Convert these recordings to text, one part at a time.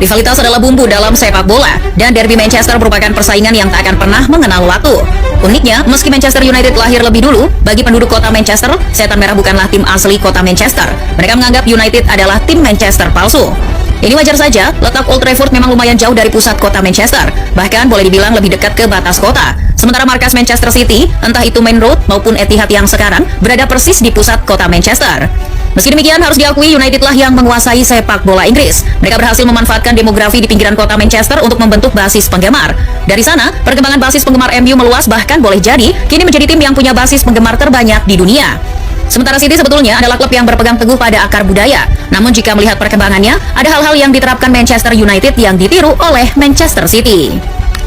Rivalitas adalah bumbu dalam sepak bola, dan derby Manchester merupakan persaingan yang tak akan pernah mengenal waktu. Uniknya, meski Manchester United lahir lebih dulu, bagi penduduk kota Manchester, Setan Merah bukanlah tim asli kota Manchester. Mereka menganggap United adalah tim Manchester palsu. Ini wajar saja, letak Old Trafford memang lumayan jauh dari pusat kota Manchester, bahkan boleh dibilang lebih dekat ke batas kota. Sementara markas Manchester City, entah itu Main Road maupun Etihad yang sekarang, berada persis di pusat kota Manchester. Meski demikian, harus diakui United lah yang menguasai sepak bola Inggris. Mereka berhasil memanfaatkan demografi di pinggiran kota Manchester untuk membentuk basis penggemar. Dari sana, perkembangan basis penggemar MU meluas, bahkan boleh jadi kini menjadi tim yang punya basis penggemar terbanyak di dunia. Sementara City sebetulnya adalah klub yang berpegang teguh pada akar budaya. Namun jika melihat perkembangannya, ada hal-hal yang diterapkan Manchester United yang ditiru oleh Manchester City.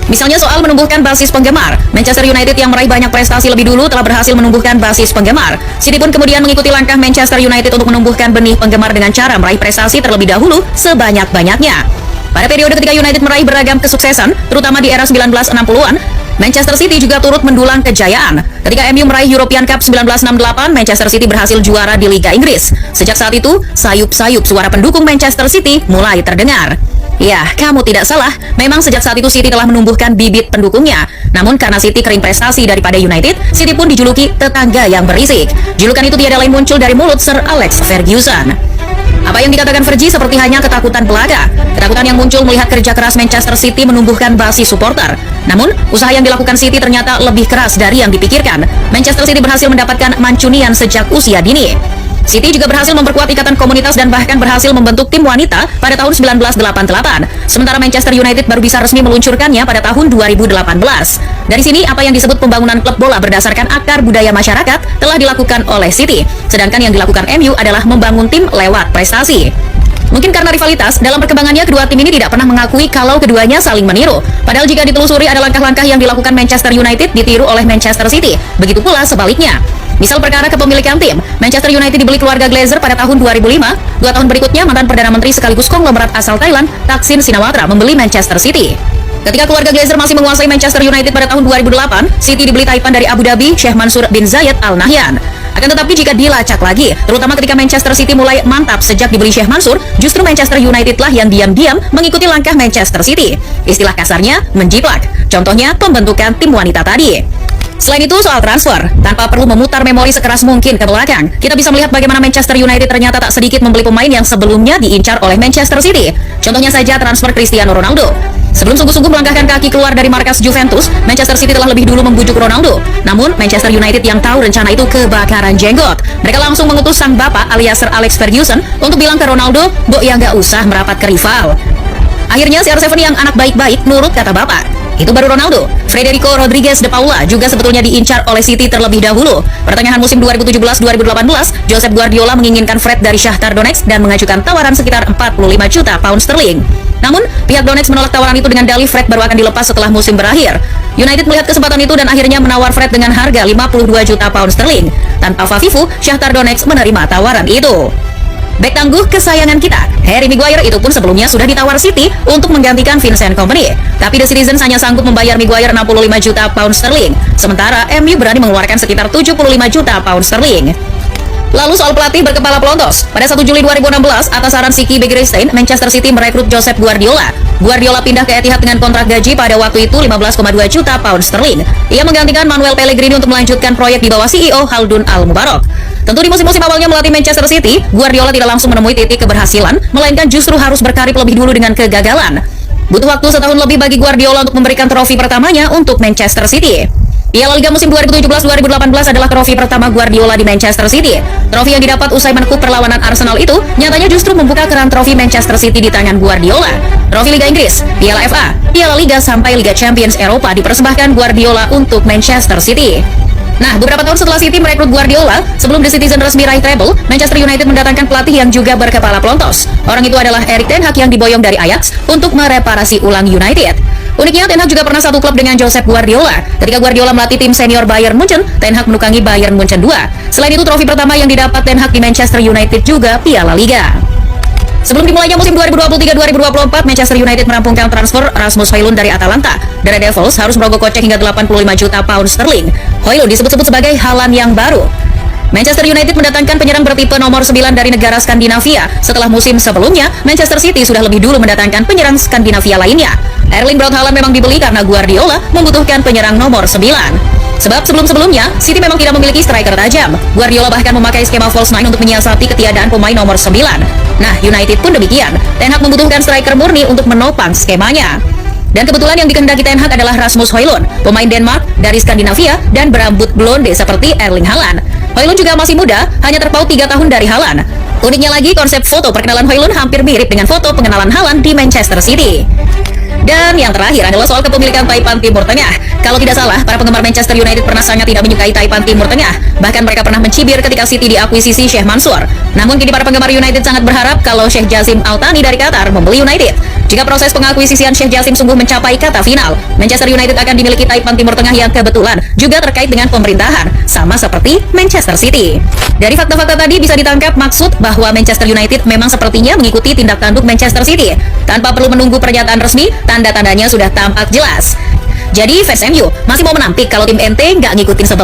Misalnya soal menumbuhkan basis penggemar. Manchester United yang meraih banyak prestasi lebih dulu telah berhasil menumbuhkan basis penggemar. City pun kemudian mengikuti langkah Manchester United untuk menumbuhkan benih penggemar dengan cara meraih prestasi terlebih dahulu sebanyak-banyaknya. Pada periode ketika United meraih beragam kesuksesan, terutama di era 1960-an, Manchester City juga turut mendulang kejayaan. Ketika MU meraih European Cup 1968, Manchester City berhasil juara di Liga Inggris. Sejak saat itu, sayup-sayup suara pendukung Manchester City mulai terdengar. Ya, kamu tidak salah. Memang sejak saat itu City telah menumbuhkan bibit pendukungnya. Namun karena City kering prestasi daripada United, City pun dijuluki tetangga yang berisik. Julukan itu tiada lain muncul dari mulut Sir Alex Ferguson. Apa yang dikatakan Fergie seperti hanya ketakutan belaka. Ketakutan yang muncul melihat kerja keras Manchester City menumbuhkan basis supporter. Namun, usaha yang dilakukan City ternyata lebih keras dari yang dipikirkan. Manchester City berhasil mendapatkan mancunian sejak usia dini. City juga berhasil memperkuat ikatan komunitas dan bahkan berhasil membentuk tim wanita pada tahun 1988. Sementara Manchester United baru bisa resmi meluncurkannya pada tahun 2018. Dari sini, apa yang disebut pembangunan klub bola berdasarkan akar budaya masyarakat telah dilakukan oleh City. Sedangkan yang dilakukan MU adalah membangun tim lewat prestasi. Mungkin karena rivalitas, dalam perkembangannya kedua tim ini tidak pernah mengakui kalau keduanya saling meniru. Padahal jika ditelusuri ada langkah-langkah yang dilakukan Manchester United ditiru oleh Manchester City. Begitu pula sebaliknya. Misal perkara kepemilikan tim, Manchester United dibeli keluarga Glazer pada tahun 2005. 2 tahun berikutnya, mantan Perdana Menteri sekaligus konglomerat asal Thailand, Thaksin Shinawatra, membeli Manchester City. Ketika keluarga Glazer masih menguasai Manchester United pada tahun 2008, City dibeli Taipan dari Abu Dhabi, Sheikh Mansur bin Zayed Al Nahyan. Akan tetapi jika dilacak lagi, terutama ketika Manchester City mulai mantap sejak dibeli Sheikh Mansur, justru Manchester United lah yang diam-diam mengikuti langkah Manchester City. Istilah kasarnya, menjiplak. Contohnya, pembentukan tim wanita tadi. Selain itu, soal transfer, tanpa perlu memutar memori sekeras mungkin ke belakang, kita bisa melihat bagaimana Manchester United ternyata tak sedikit membeli pemain yang sebelumnya diincar oleh Manchester City. Contohnya saja transfer Cristiano Ronaldo. Sebelum sungguh-sungguh melangkahkan kaki keluar dari markas Juventus, Manchester City telah lebih dulu membujuk Ronaldo. Namun, Manchester United yang tahu rencana itu kebakaran jenggot. Mereka langsung mengutus sang bapak alias Sir Alex Ferguson untuk bilang ke Ronaldo, "Mbok ya nggak usah merapat ke rival." Akhirnya CR7 yang anak baik-baik nurut kata bapak. Itu baru Ronaldo. Federico Rodriguez de Paula juga sebetulnya diincar oleh City terlebih dahulu. Pertengahan musim 2017-2018, Josep Guardiola menginginkan Fred dari Shakhtar Donetsk dan mengajukan tawaran sekitar 45 juta pound sterling. Namun, pihak Donetsk menolak tawaran itu dengan dalih Fred baru akan dilepas setelah musim berakhir. United melihat kesempatan itu dan akhirnya menawar Fred dengan harga 52 juta pound sterling. Tanpa Fafifu, Shakhtar Donetsk menerima tawaran itu. Bek tangguh kesayangan kita, Harry Maguire itu pun sebelumnya sudah ditawar City untuk menggantikan Vincent Kompany. Tapi The Citizens hanya sanggup membayar Maguire 65 juta pound sterling. Sementara MU berani mengeluarkan sekitar 75 juta pound sterling. Lalu soal pelatih berkepala pelontos. Pada 1 Juli 2016, atas saran Siki Begiristain, Manchester City merekrut Josep Guardiola. Guardiola pindah ke Etihad dengan kontrak gaji pada waktu itu 15,2 juta pound sterling. Ia menggantikan Manuel Pellegrini untuk melanjutkan proyek di bawah CEO Khaldun Al-Mubarak. Tentu di musim-musim awalnya melatih Manchester City, Guardiola tidak langsung menemui titik keberhasilan, melainkan justru harus berkarir lebih dulu dengan kegagalan. Butuh waktu setahun lebih bagi Guardiola untuk memberikan trofi pertamanya untuk Manchester City. Piala Liga musim 2017-2018 adalah trofi pertama Guardiola di Manchester City. Trofi yang didapat usai menekuk perlawanan Arsenal itu nyatanya justru membuka keran trofi Manchester City di tangan Guardiola. Trofi Liga Inggris, Piala FA, Piala Liga sampai Liga Champions Eropa dipersembahkan Guardiola untuk Manchester City. Nah, beberapa tahun setelah City merekrut Guardiola, sebelum The Citizen resmi raih treble, Manchester United mendatangkan pelatih yang juga berkepala pelontos. Orang itu adalah Erik ten Hag yang diboyong dari Ajax untuk mereparasi ulang United. Uniknya, Ten Hag juga pernah satu klub dengan Josep Guardiola. Ketika Guardiola melatih tim senior Bayern Munchen, Ten Hag menukangi Bayern Munchen 2. Selain itu, trofi pertama yang didapat Ten Hag di Manchester United juga Piala Liga. Sebelum dimulainya musim 2023-2024, Manchester United merampungkan transfer Rasmus Højlund dari Atalanta. The Red Devils harus merogoh kocek hingga 85 juta pound sterling. Højlund disebut-sebut sebagai Haaland yang baru. Manchester United mendatangkan penyerang bertipe nomor 9 dari negara Skandinavia. Setelah musim sebelumnya, Manchester City sudah lebih dulu mendatangkan penyerang Skandinavia lainnya. Erling Braut Haaland memang dibeli karena Guardiola membutuhkan penyerang nomor 9. Sebab sebelum-sebelumnya, City memang tidak memiliki striker tajam. Guardiola bahkan memakai skema false nine untuk menyiasati ketiadaan pemain nomor 9. Nah, United pun demikian. Ten Hag membutuhkan striker murni untuk menopang skemanya. Dan kebetulan yang dikehendaki Ten Hag adalah Rasmus Højlund, pemain Denmark dari Skandinavia dan berambut blonde seperti Erling Haaland. Højlund juga masih muda, hanya terpaut 3 tahun dari Haaland. Uniknya lagi, konsep foto perkenalan Højlund hampir mirip dengan foto pengenalan Haaland di Manchester City. Dan yang terakhir adalah soal kepemilikan Taipan Timur Tengah. Kalau tidak salah, para penggemar Manchester United pernah sangat tidak menyukai Taipan Timur Tengah. Bahkan mereka pernah mencibir ketika City diakuisisi Sheikh Mansour. Namun kini para penggemar United sangat berharap kalau Sheikh Jassim Al Thani dari Qatar membeli United. Jika proses pengakuisisian Sheikh Jassim sungguh mencapai kata final, Manchester United akan dimiliki Taipan Timur Tengah yang kebetulan juga terkait dengan pemerintahan, sama seperti Manchester City. Dari fakta-fakta tadi bisa ditangkap maksud bahwa Manchester United memang sepertinya mengikuti tindak tanduk Manchester City. Tanpa perlu menunggu pernyataan resmi, tanda-tandanya sudah tampak jelas. Jadi fans MU masih mau menampik kalau tim ente nggak ngikutin sebel.